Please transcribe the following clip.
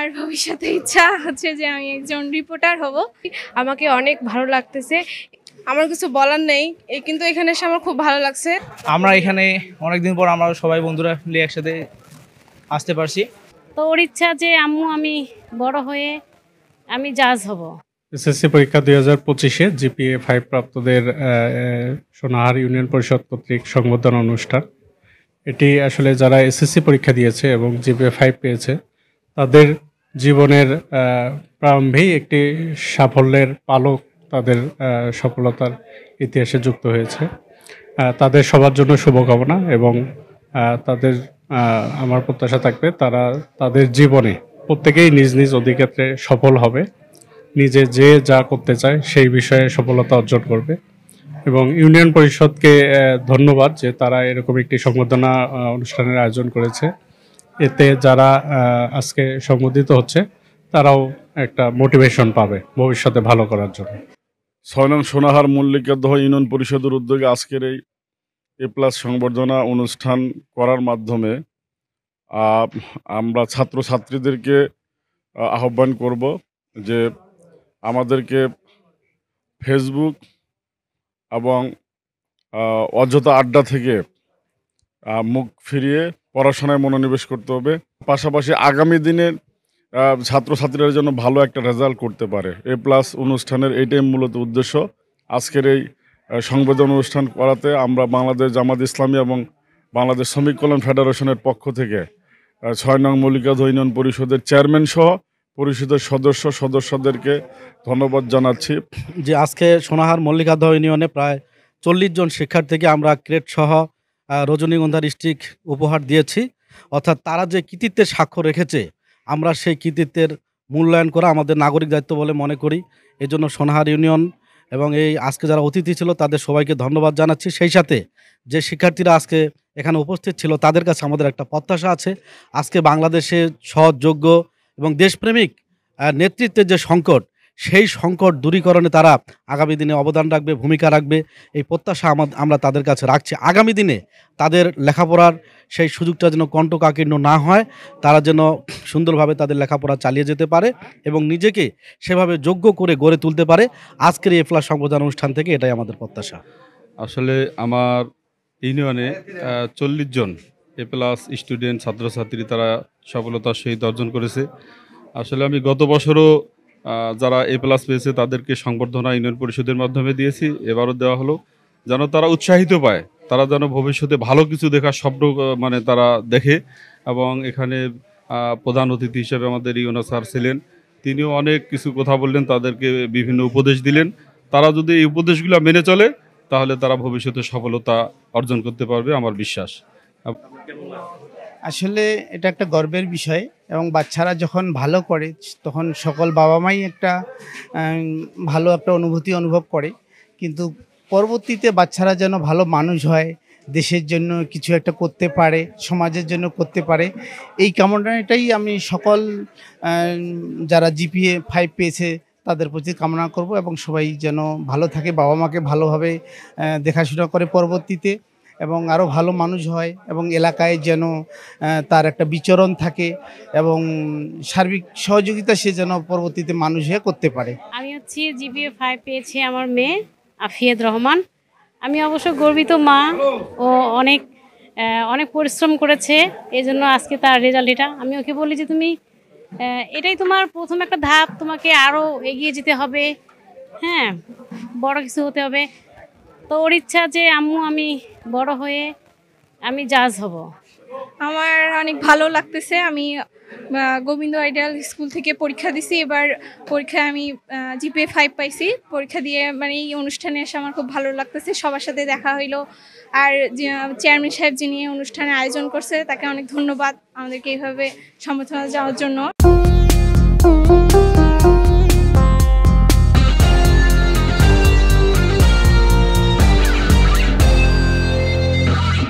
আমার ভবিষ্যতে ইচ্ছা হচ্ছে যে আমি একজন রিপোর্টার হব। আমাকে অনেক ভালো লাগতেছে, আমার কিছু বলার নেই, কিন্তু এখানে এসে আমার খুব ভালো লাগছে। আমরা এখানে অনেকদিন পর আমরা সবাই বন্ধুরা মিলে একসাথে আসতে পারছি। তো ওর ইচ্ছা যে আম্মু আমি বড় হয়ে আমি জাজ হব। এসএসসি পরীক্ষা 2025-এ জিপিএ 5 প্রাপ্তদের সোনাহার ইউনিয়ন পরিষদ কর্তৃক সংবর্ধনা অনুষ্ঠান। এটি আসলে যারা এসএসসি পরীক্ষা দিয়েছে এবং জিপিএ 5 পেয়েছে তাদের জীবনের প্রারম্ভেই একটি সাফল্যের পালক তাদের সফলতার ইতিহাসে যুক্ত হয়েছে। তাদের সবার জন্য শুভকামনা এবং তাদের আমার প্রত্যাশা থাকবে তারা তাদের জীবনে প্রত্যেকেই নিজ নিজ অধিক্ষেত্রে সফল হবে, নিজে যে যা করতে চায় সেই বিষয়ে সফলতা অর্জন করবে। এবং ইউনিয়ন পরিষদকে ধন্যবাদ যে তারা এরকম একটি সংবর্ধনা অনুষ্ঠানের আয়োজন করেছে। এতে যারা আজকে সংবর্ধিত হচ্ছে তারাও একটা মোটিভেশন পাবে ভবিষ্যতে ভালো করার জন্য। 6 নং সোনাহার মল্লিকাদহ ইউনিয়ন পরিষদের উদ্যোগে আজকের এই A+ সংবর্ধনা অনুষ্ঠান করার মাধ্যমে আমরা ছাত্রছাত্রীদেরকে আহ্বান করব যে আমাদেরকে ফেসবুক এবং অযথা আড্ডা থেকে মুখ ফিরিয়ে পড়াশোনায় মনোনিবেশ করতে হবে। পাশাপাশি আগামী দিনে ছাত্রছাত্রীরা যেন ভালো একটা রেজাল্ট করতে পারে। A+ অনুষ্ঠানের এইটাই মূলত উদ্দেশ্য। আজকের এই সংবর্ধনা অনুষ্ঠান করাতে আমরা বাংলাদেশ জামাত ইসলামী এবং বাংলাদেশ শ্রমিক কল্যাণ ফেডারেশনের পক্ষ থেকে 6 নং মল্লিকাদহ ইউনিয়ন পরিষদের চেয়ারম্যান সহ পরিষদের সদস্যদেরকে ধন্যবাদ জানাচ্ছি। যে আজকে সোনাহার মল্লিকাদহ ইউনিয়নে প্রায় 40 জন শিক্ষার্থীকে আমরা ক্রেট সহ রজনীগন্ধা ডিস্ট্রিক্ট উপহার দিয়েছি। অর্থাৎ তারা যে কৃতিত্বের স্বাক্ষর রেখেছে আমরা সেই কৃতিত্বের মূল্যায়ন করা আমাদের নাগরিক দায়িত্ব বলে মনে করি। এই জন্য সোনাহার ইউনিয়ন এবং এই আজকে যারা অতিথি ছিল তাদের সবাইকে ধন্যবাদ জানাচ্ছি। সেই সাথে যে শিক্ষার্থীরা আজকে এখানে উপস্থিত ছিল তাদের কাছে আমাদের একটা প্রত্যাশা আছে, আজকে বাংলাদেশে সৎ, যোগ্য এবং দেশপ্রেমিক নেতৃত্বের যে সংকট সেই সংকট দূরীকরণে তারা আগামী দিনে অবদান রাখবে, ভূমিকা রাখবে, এই প্রত্যাশা আমরা তাদের কাছে রাখছি। আগামী দিনে তাদের লেখাপড়ার সেই সুযোগটা যেন কণ্টকাকীর্ণ না হয়, তারা যেন সুন্দরভাবে তাদের লেখাপড়া চালিয়ে যেতে পারে এবং নিজেকে সেভাবে যোগ্য করে গড়ে তুলতে পারে। আজকের এই A+ সংবর্ধনা অনুষ্ঠান থেকে এটাই আমাদের প্রত্যাশা। আসলে আমার ইউনিয়নে 40 জন A+ স্টুডেন্ট ছাত্রছাত্রী তারা সফলতার সহিত অর্জন করেছে। আসলে আমি গত বছরও যারা A+ পেয়েছে তাদেরকে সংবর্ধনা ইউনিয়ন পরিষদের মাধ্যমে দিয়েছি, এবারও দেওয়া হলো, যেন তারা উৎসাহিত পায়, তারা যেন ভবিষ্যতে ভালো কিছু দেখার স্বপ্ন মানে তারা দেখে। এবং এখানে প্রধান অতিথি হিসেবে আমাদের ইউনো স্যার ছিলেন, তিনিও অনেক কিছু কথা বললেন, তাদেরকে বিভিন্ন উপদেশ দিলেন। তারা যদি এই উপদেশগুলো মেনে চলে তাহলে তারা ভবিষ্যতে সফলতা অর্জন করতে পারবে আমার বিশ্বাস। আসলে এটা একটা গর্বের বিষয় এবং বাচ্চারা যখন ভালো করে তখন সকল বাবা মাই একটা ভালো একটা অনুভূতি অনুভব করে, কিন্তু পরবর্তীতে বাচ্চারা যেন ভালো মানুষ হয়, দেশের জন্য কিছু একটা করতে পারে, সমাজের জন্য করতে পারে, এই কামনাটাই আমি সকল যারা জিপিএ 5 পেয়েছে তাদের প্রতি কামনা করব এবং সবাই যেন ভালো থাকে, বাবা মাকে ভালোভাবে দেখাশোনা করে পরবর্তীতে এবং আরও ভালো মানুষ হয় এবং এলাকায় যেন তার একটা বিচরণ থাকে এবং সার্বিক সহযোগিতা সে যেন পরবর্তীতে মানুষ হয়ে করতে পারে। আমি হচ্ছে জিপিএ 5 পেয়েছি আমার মেয়ে আফিয়াদ রহমান। আমি অবশ্য গর্বিত মা, ও অনেক অনেক পরিশ্রম করেছে, এই জন্য আজকে তার রেজাল্ট এটা। আমি ওকে বলি যে তুমি এটাই তোমার প্রথম একটা ধাপ, তোমাকে আরও এগিয়ে যেতে হবে, হ্যাঁ বড় কিছু হতে হবে। তো ওর ইচ্ছা যে আম্মু আমি বড় হয়ে আমি জাজ হব। আমার অনেক ভালো লাগতেছে। আমি গোবিন্দ আইডিয়াল স্কুল থেকে পরীক্ষা দিছি, এবার পরীক্ষায় আমি জিপিএ 5 পাইছি। পরীক্ষা দিয়ে মানে এই অনুষ্ঠানে এসে আমার খুব ভালো লাগতেছে, সবার সাথে দেখা হইলো। আর চেয়ারম্যান সাহেব যিনি অনুষ্ঠানে আয়োজন করছে তাকে অনেক ধন্যবাদ আমাদেরকে এইভাবে সম্বোধনা দেওয়ার জন্য।